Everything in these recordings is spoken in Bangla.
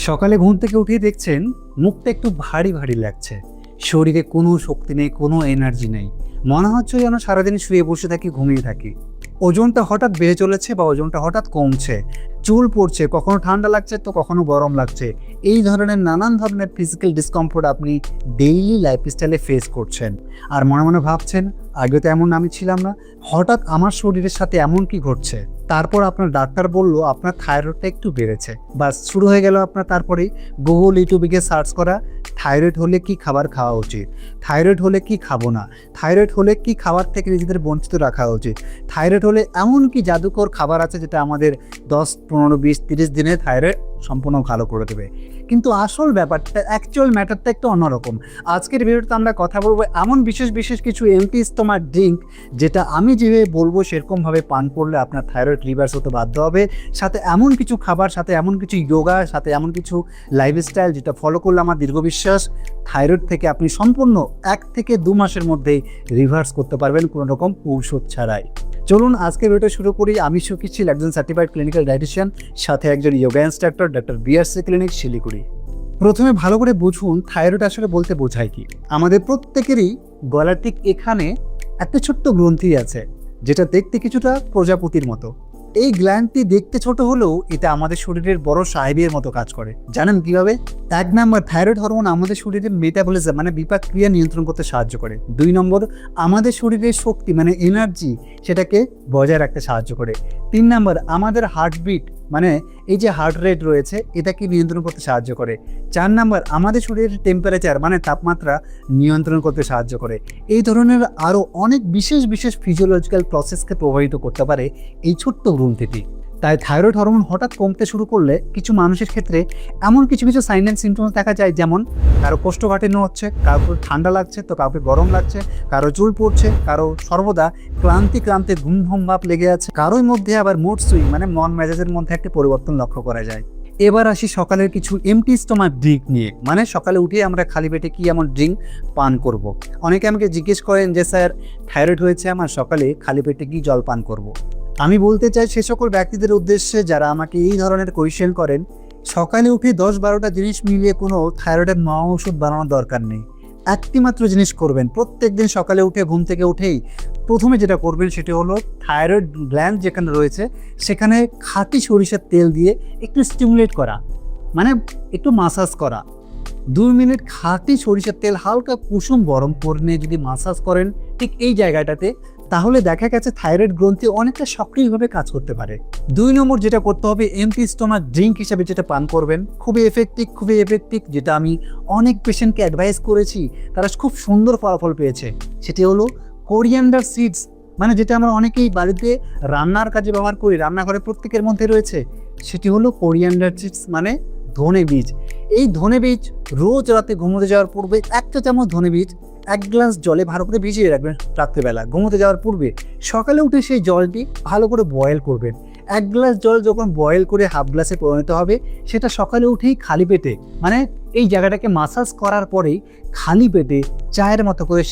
সকালে ঘুম থেকে উঠেই দেখছেন মুখটা একটু ভারী ভারী লাগছে, শরীরে কোনো শক্তি নেই, কোনো এনার্জি নেই, মনে হচ্ছে যেন সারাদিন শুয়ে বসে থাকি, ঘুমিয়ে থাকি। ওজনটা হঠাৎ বেড়ে চলেছে বা ওজনটা হঠাৎ কমছে, চুল পড়ছে, কখনো ঠান্ডা লাগছে তো কখনো গরম লাগছে। এই ধরনের নানান ধরনের ফিজিক্যাল ডিসকমফোর্ট আপনি ডেইলি লাইফস্টাইলে ফেস করছেন। আর মনে মনে ভাবছেন, আগে তো এমন আমি ছিলাম না, হঠাৎ আমার শরীরের সাথে এমন কি ঘটছে। তারপর আপনার ডাক্তার বলল আপনার থাইরয়েডটা একটু বেড়েছে। বাস শুরু হয়ে গেল আপনার তারপরেই গুগল ইউটিউবে গিয়ে সার্চ করা, থাইরয়েড হলে কি খাবার খাওয়া উচিত, থাইরয়েড হলে কি খাবো না, থাইরয়েড হলে কি খাবার থেকে নিজেদের বঞ্চিত রাখা উচিত, থাইরয়েড হলে এমন কি জাদুকর খাবার আছে যেটা আমাদের 10, 15, 20, 30 দিনে থাইরয়েড সম্পূর্ণ ভালো করে দেবে। কিন্তু আসল ব্যাপারটা, অ্যাকচুয়াল ম্যাটারটা একটু অন্যরকম। আজকের ভিডিওতে আমরা কথা বলবো এমন বিশেষ বিশেষ কিছু এমটি স্টোমাক ড্রিঙ্ক, যেটা আমি যেভাবে বলবো সেরকমভাবে পান করলে আপনার থাইরয়েড রিভার্স হতে বাধ্য হবে। সাথে এমন কিছু খাবার, সাথে এমন কিছু যোগা, সাথে এমন কিছু লাইফস্টাইল যেটা ফলো করলে আমার দীর্ঘ বিশ্বাস থাইরয়েড থেকে আপনি সম্পূর্ণ 1 থেকে 2 মাসের মধ্যেই রিভার্স করতে পারবেন কোনো রকম ঔষধ ছাড়াই। চলুন আজকে ভিডিওটা শুরু করি। আমি সুকিচ্ছিল, একজন সার্টিফাইড ক্লিনিক্যাল ডায়েটিশিয়ান, সাথে একজন yoga instructor, doctor BRC clinic, Siliguri. প্রথমে ভালো করে বুঝুন থাইরয়েড আসলে বলতে বোঝায় কি। আমাদের প্রত্যেকেরই গলার ঠিক এখানে একটা ছোট্ট গ্রন্থি আছে, যেটা দেখতে কিছুটা প্রজাপতির মতো। এই গ্ল্যান্ডটি দেখতে ছোট হলেও এটা আমাদের শরীরের বড় সাহেবের মতো কাজ করে। জানেন কিভাবে? 1 নম্বর, থাইরয়েড হরমোন আমাদের শরীরের মেটাবলিজম মানে বিপাক ক্রিয়া নিয়ন্ত্রণ করতে সাহায্য করে। 2 নম্বর, আমাদের শরীরের শক্তি মানে এনার্জি সেটাকে বজায় রাখতে সাহায্য করে। 3 নম্বর, আমাদের হার্টবিট মানে এই যে হার্ট রেট রয়েছে এটাকে নিয়ন্ত্রণ করতে সাহায্য করে। 4 নম্বর, আমাদের শরীরের টেম্পারেচার মানে তাপমাত্রা নিয়ন্ত্রণ করতে সাহায্য করে। এই ধরনের আরও অনেক বিশেষ বিশেষ ফিজিওলজিক্যাল প্রসেসকে প্রভাবিত করতে পারে এই ছোট্ট গ্রন্থিটি। তাই থাইরয়েড হরমোন হঠাৎ কমতে শুরু করলে কিছু মানুষের ক্ষেত্রে এমন কিছু কিছু সাইন অ্যান্ড সিমটমস দেখা যায়, যেমন কারো কোষ্ঠকাঠিন্য হচ্ছে, কারো ঠান্ডা লাগছে তো কাউকে গরম লাগছে, কারো চুল পড়ছে, কারো সর্বদা ক্লান্তি ঘুম ভাব লেগে আছে, কারোর মধ্যে আবার মুড সুইং মানে মন মেজাজের মধ্যে একটা পরিবর্তন লক্ষ্য করা যায়। এবার আসি সকালের কিছু এমটি স্টোমাক ড্রিঙ্ক নিয়ে, মানে সকালে উঠে আমরা খালি পেটে কি এমন ড্রিঙ্ক পান করব। অনেকে আমাকে জিজ্ঞেস করেন যে স্যার থাইরয়েড হয়েছে আমার, সকালে খালি পেটে কি জল পান করব। আমি বলতে চাই সে সকল ব্যক্তিদের উদ্দেশ্যে যারা আমাকে এই ধরনের কোয়েশ্চেন করেন, সকালে উঠে 10-12টা জিনিস মিলিয়ে কোনো থাইরয়েডের মহা ওষুধ বানানোর দরকার নেই। একটি মাত্র জিনিস করবেন, প্রত্যেকদিন সকালে উঠে ঘুম থেকে উঠেই প্রথমে যেটা করবেন সেটি হলো থাইরয়েড গ্ল্যান্ড যেখানে রয়েছে সেখানে খাঁটি সরিষার তেল দিয়ে একটু স্টিমুলেট করা, মানে একটু মাসাজ করা। 2 মিনিট খাঁটি সরিষার তেল হালকা কুসুম গরম করে নিয়ে যদি মাসাজ করেন ঠিক এই জায়গাটাতে, তাহলে দেখা গেছে থাইরয়েড গ্রন্থি অনেকটা সক্রিয়ভাবে কাজ করতে পারে। 2 নম্বর যেটা করতে হবে, এমটি স্টোমাক ড্রিঙ্ক হিসেবে যেটা পান করবেন, খুবই এফেক্টিভ, যেটা আমি অনেক পেশেন্টকে অ্যাডভাইস করেছি, তারা খুব সুন্দর ফলাফল পেয়েছে। সেটি হলো কোরিয়ান্ডার সিডস, মানে যেটা আমরা অনেকেই বাড়িতে রান্নার কাজে ব্যবহার করি, রান্নাঘরে প্রত্যেকের মধ্যে রয়েছে। সেটি হলো কোরিয়ান্ডার সিডস মানে ধনে বীজ। এই ধনে বীজ রোজ রাতে ঘুমোতে যাওয়ার পূর্বে 1 চা চামচ ধনে বীজ 1 গ্লাস জলে ভালো করে ভিজিয়ে রাখবেন রাত্রেবেলা ঘুমোতে যাওয়ার পূর্বে। সকালে উঠে সেই জলটি ভালো করে বয়েল করবেন। 1 গ্লাস জল যখন বয়েল করে হাফ গ্লাসে পরিণত হবে, সেটা সকালে উঠেই খালি পেটে, মানে এই জায়গাটাকে মাসাজ করার পরেই খালি পেটে চায়ের মতো করে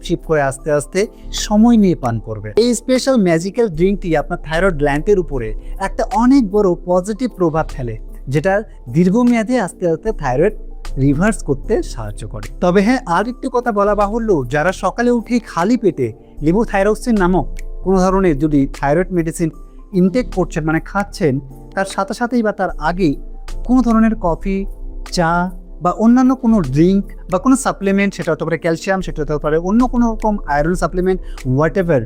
শিপ করে আস্তে আস্তে সময় নিয়ে পান করবেন। এই স্পেশাল ম্যাজিক্যাল ড্রিঙ্কটি আপনার থাইরয়েড গ্ল্যান্ডের উপরে একটা অনেক বড় পজিটিভ প্রভাব ফেলে, যেটা দীর্ঘমেয়াদে আস্তে আস্তে থাইরয়েড রিভার্স করতে সাহায্য করে। তবে হ্যাঁ, আর একটু কথা বলা বাহুল্য, যারা সকালে উঠে খালি পেটে লেভোথাইরক্সিন নামক কোনো ধরনের যদি থাইরয়েড মেডিসিন ইনটেক করছেন মানে খাচ্ছেন, তার সাথে সাথেই বা তার আগেই কোনো ধরনের কফি, চা বা অন্যান্য কোনো ড্রিঙ্ক বা কোনো সাপ্লিমেন্ট, সেটা হতে পারে ক্যালসিয়াম, সেটা হতে পারে অন্য কোনো রকম আয়রন সাপ্লিমেন্ট, হোয়াট এভার,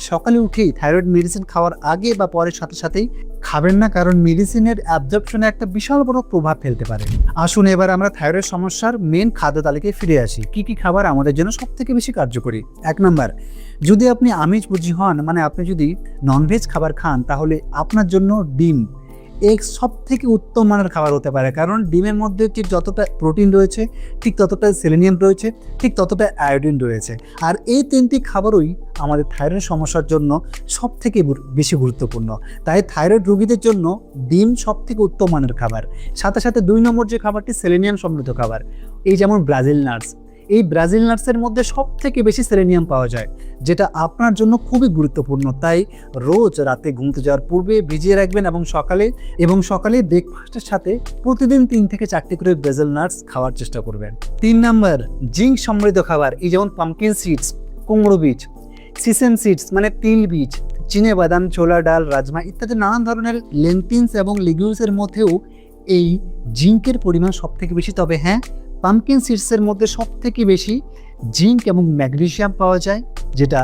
সকালে উঠেই থাইরয়েড মেডিসিন খাওয়ার আগে বা পরের সাথে সাথেই খাবেন না, কারণ মেডিসিনের অ্যাবজর্পশনে একটা বিশাল বড় প্রভাব ফেলতে পারে। আসুন এবার আমরা থাইরয়েড সমস্যার মেন খাদ্য তালিকায় ফিরে আসি। কি কি খাবার আমাদের জন্য সব থেকে বেশি কার্যকরী? 1 নম্বর, যদি আপনি আমিষভোজী হন, মানে আপনি যদি ননভেজ খাবার খান, তাহলে আপনার জন্য ডিম এগ সব থেকে উত্তম মানের খাবার হতে পারে, কারণ ডিমের মধ্যে ঠিক যতটা প্রোটিন রয়েছে, ঠিক ততটা সেলেনিয়াম রয়েছে, ঠিক ততটা আয়োডিন রয়েছে। আর এই 3টি খাবারই আমাদের থাইরয়েড সমস্যার জন্য সব থেকে বেশি গুরুত্বপূর্ণ। তাই থাইরয়েড রোগীদের জন্য ডিম সব থেকে উত্তম মানের খাবার। সাথে সাথে 2 নম্বর যে খাবারটি সেলেনিয়াম সমৃদ্ধ খাবার, এই যেমন ব্রাজিল নাটস, এই ব্রাজিল নাটসের মধ্যে সবথেকে বেশি সেলেনিয়াম পাওয়া যায়, যেটা আপনার জন্য খুবই গুরুত্বপূর্ণ। তাই রোজ রাতে ঘুমতে যাওয়ার পূর্বে ভিজিয়ে রাখবেন এবং সকালে ব্রেকফাস্টের সাথে প্রতিদিন 3 থেকে 4টি করে ব্রাজিল নাটস খাওয়ার চেষ্টা করবেন। 3 নাম্বার, জিঙ্ক সমৃদ্ধ খাবার, এই যেমন পাম্পকিন সিডস, কুমড়ো বীজ, সিসেম সিডস মানে তিল বীজ, চিনে বাদাম, ছোলা ডাল, রাজমা ইত্যাদি নানান ধরনের লেন্টিলস এবং লিগুমসের মধ্যেও এই জিঙ্কের পরিমাণ সব থেকে বেশি। তবে হ্যাঁ, পাম্পকিন সিডসের মধ্যে সব থেকে বেশি জিঙ্ক এবং ম্যাগনেসিয়াম পাওয়া যায়, যেটা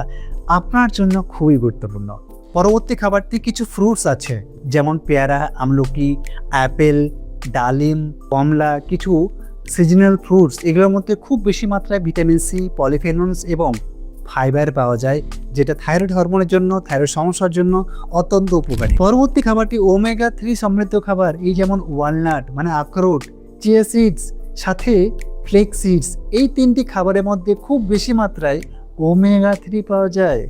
আপনার জন্য খুবই গুরুত্বপূর্ণ। পরবর্তী খাবারটি কিছু ফ্রুটস আছে, যেমন পেয়ারা, আমলকি, অ্যাপেল, ডালিম, কমলা, কিছু সিজনাল ফ্রুটস। এগুলোর মধ্যে খুব বেশি মাত্রায় ভিটামিন সি, পলিফেনলস এবং ফাইবার পাওয়া যায়, যেটা থাইরয়েড হরমোনের জন্য, থাইরয়েড সমস্যার জন্য অত্যন্ত উপকারী। পরবর্তী খাবারটি ওমেগা 3 সমৃদ্ধ খাবার, এই যেমন ওয়ালনাট মানে আখরোট, চিয়া সিডস, সাথে ফ্লেক্স সিডস। এই 3টি খাবারের মধ্যে খুব বেশি মাত্রায় ওমেগা 3 পাওয়া যায়।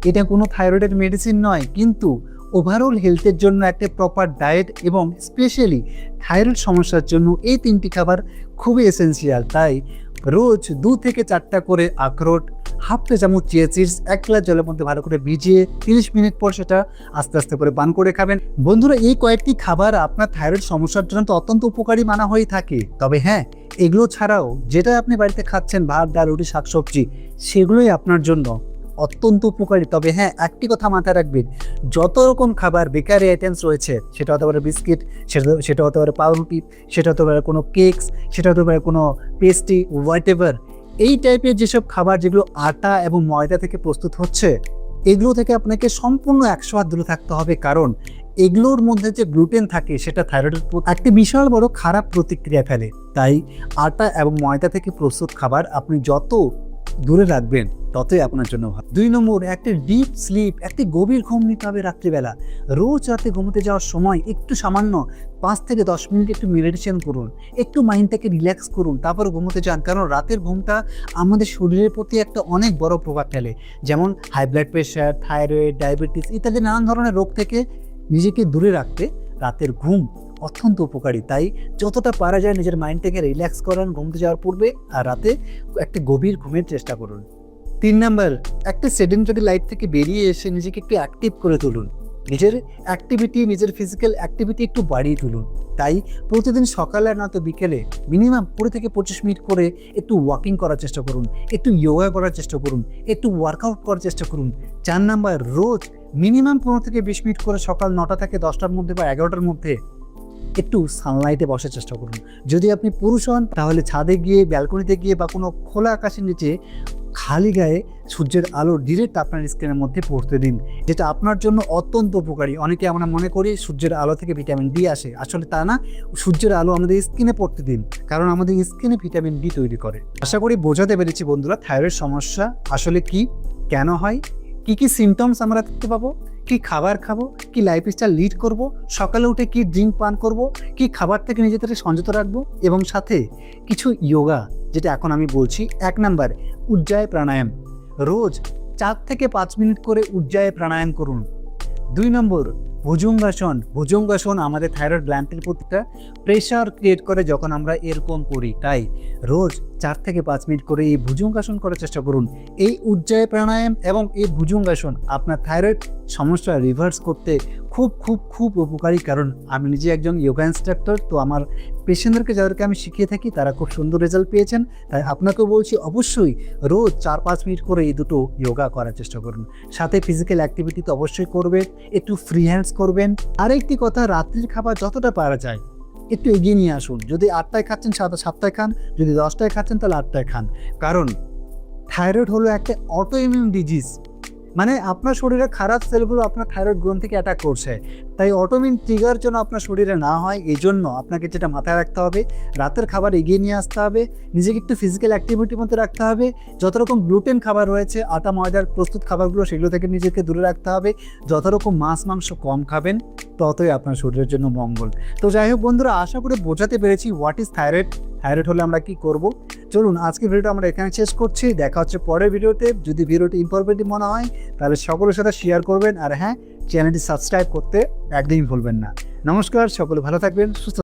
এটা কোনো থাইরয়েডের মেডিসিন নয়, কিন্তু ওভারঅল হেলথের জন্য একটা প্রপার ডায়েট এবং স্পেশালি থাইরয়েড সমস্যার জন্য এই 3টি খাবার খুবই এসেন্সিয়াল। তাই রোজ 2 থেকে 4টা করে আখরোট, হাফ চা চামচ চিয়া সিডস 1 গ্লাস জলের মধ্যে ভালো করে ভিজিয়ে 30 মিনিট পর সেটা আস্তে আস্তে করে পান করে খাবেন। বন্ধুরা, এই কয়েকটি খাবার আপনার থাইরয়েড সমস্যার জন্য তো অত্যন্ত উপকারী মানা হয়ে থাকে। তবে হ্যাঁ, এগুলো ছাড়াও যেটা আপনি বাড়িতে খাচ্ছেন, ভাত, ডাল, রুটি, শাকসবজি, সেগুলোই আপনার জন্য অত্যন্ত উপকারী। তবে হ্যাঁ, একটি কথা মাথায় রাখবেন, যত রকম খাবার বেকারি আইটেমস রয়েছে, সেটা হতে পারে বিস্কিট, সেটা হতে পারে পাউরুটি, সেটা হতে পারে কোনো কেকস, সেটা হতে পারে কোনো পেস্ট্রি, হোয়াট এভার, এই টাইপের যেসব খাবার যেগুলো আটা এবং ময়দা থেকে প্রস্তুত হচ্ছে, এগুলো থেকে আপনাকে সম্পূর্ণ 100 হাত দূরে থাকতে হবে। কারণ এগুলোর মধ্যে যে গ্লুটেন থাকে, সেটা থাইরয়েডের একটি বিশাল বড় খারাপ প্রতিক্রিয়া ফেলে। তাই আটা এবং ময়দা থেকে প্রস্তুত খাবার আপনি যত দূরে রাখবেন, ততই আপনার জন্য ভালো। 2 নম্বর, একটি ডিপ স্লিপ, একটি গভীর ঘুম নিতে হবে রাত্রিবেলা। রোজ রাতে ঘুমোতে যাওয়ার সময় একটু সামান্য 5 থেকে 10 মিনিট একটু মেডিটেশন করুন, একটু মাইন্ডটাকে রিল্যাক্স করুন, তারপর ঘুমোতে যান। কারণ রাতের ঘুমটা আমাদের শরীরের প্রতি একটা অনেক বড় প্রভাব ফেলে, যেমন high blood pressure, thyroid, diabetes ইত্যাদি নানান ধরনের রোগ থেকে নিজেকে দূরে রাখতে রাতের ঘুম অত্যন্ত উপকারী। তাই যতটা পারা যায় নিজের মাইন্ডটাকে রিল্যাক্স করান ঘুমতে যাওয়ার পূর্বে, আর রাতে একটা গভীর ঘুমের চেষ্টা করুন। 3 নাম্বার, একটা সেডেন্টারি লাইফ থেকে বেরিয়ে এসে নিজেকে একটু অ্যাক্টিভ করে তুলুন। নিজের নিজের ফিজিক্যাল অ্যাক্টিভিটি একটু বাড়িয়ে তুলুন। তাই প্রতিদিন সকালে না তো বিকেলে মিনিমাম 20 থেকে 25 মিনিট করে একটু ওয়াকিং করার চেষ্টা করুন, একটু যোগা করার চেষ্টা করুন, একটু ওয়ার্কআউট করার চেষ্টা করুন। 4 নাম্বার, রোজ মিনিমাম 15 থেকে 20 মিনিট করে সকাল 9টা থেকে 10টার মধ্যে বা 11টার মধ্যে একটু সানলাইটে বসার চেষ্টা করুন। যদি আপনি পুরুষ হন, তাহলে ছাদে গিয়ে, ব্যালকনিতে গিয়ে বা কোনো খোলা আকাশের নিচে খালি গায়ে সূর্যের আলো ডিরেক্ট আপনার স্কিনের মধ্যে পড়তে দিন, যেটা আপনার জন্য অত্যন্ত উপকারী। অনেকে আমরা মনে করি সূর্যের আলো থেকে ভিটামিন ডি আসে, আসলে তা না। সূর্যের আলো আমাদের স্কিনে পড়তে দিন, কারণ আমাদের স্কিনে ভিটামিন ডি তৈরি করে। আশা করি বোঝাতে পেরেছি বন্ধুরা, থাইরয়েড সমস্যা আসলে কি, কেন হয়, কি কি সিমটমস আমরা দেখতে পাবো, কি খাবার খাবো, কি লাইফস্টাইল লিড করব, সকালে উঠে কি ড্রিঙ্ক পান করব, কি খাবার থেকে নিজেদের সংযত রাখবো, এবং সাথে কিছু যোগা, যেটা এখন আমি বলছি। 1 নাম্বার, উজ্জায় প্রাণায়াম, রোজ 4 থেকে 5 মিনিট করে উজ্জায় প্রাণায়াম করুন। 2 নম্বর, ভুজঙ্গাসন আমাদের থাইরয়েড গ্ল্যান্ডের প্রতিটা প্রেশার ক্রিয়েট করে যখন আমরা এরকম করি। তাই রোজ 4 থেকে 5 মিনিট করে এই ভুজঙ্গাসন করার চেষ্টা করুন। এই উজ্জায় প্রাণায়াম এবং এই ভুজঙ্গাসন আপনার থাইরয়েড সমস্যা রিভার্স করতে খুব খুব খুব উপকারী। কারণ আমি নিজে একজন যোগা ইনস্ট্রাক্টর, তো আমার পেশেন্টদেরকে যাদেরকে আমি শিখিয়ে থাকি তারা খুব সুন্দর রেজাল্ট পেয়েছেন। তাই আপনাকেও বলছি, অবশ্যই রোজ 4-5 মিনিট করে এই দুটো যোগা করার চেষ্টা করুন। সাথে ফিজিক্যাল অ্যাক্টিভিটি তো অবশ্যই করবেন, একটু ফ্রি হ্যান্ডস করবেন। আরেকটি কথা, রাত্রির খাবার যতটা পারা যায় একটু এগিয়ে নিয়ে আসুন। যদি 8টায় খাচ্ছেন 7টায় খান, যদি 10টায় খাচ্ছেন তাহলে 8টায় খান। কারণ থাইরয়েড হলো একটা অটো ইমিউন ডিজিজ, মানে আপনার শরীরে খারাপ সেলগুলো আপনার থাইরয়েড গ্রন্থিকে অ্যাটাক করছে। তাই অটোমিন ট্রিগার যেন আপনার শরীরে না হয়, এই জন্য আপনাকে যেটা মাথায় রাখতে হবে, রাতের খাবার এগিয়ে নিয়ে আসতে হবে, নিজেকে একটু ফিজিক্যাল অ্যাক্টিভিটির মধ্যে রাখতে হবে। যত রকম গ্লুটেন খাবার রয়েছে, আটা ময়দার প্রস্তুত খাবারগুলো, সেগুলো থেকে নিজেকে দূরে রাখতে হবে। যত রকম মাছ মাংস কম খাবেন, ততই আপনার শরীরের জন্য মঙ্গল। তো যাই হোক বন্ধুরা, আশা করে বোঝাতে পেরেছি হোয়াট ইজ থাইরয়েড, থাইরয়েড হলে আমরা কি করব। চলুন আজকে ভিডিওটা আমরা এখানে শেষ করছি। দেখা হচ্ছে পরের ভিডিওতে। যদি ভিডিওটি ইনফরমেটিভ মনে হয় তাহলে সকলের সাথে শেয়ার করবেন, আর হ্যাঁ, চ্যানেলটি সাবস্ক্রাইব করতে একদমই ভুলবেন না। নমস্কার, সকলে ভালো থাকবেন, সুস্থ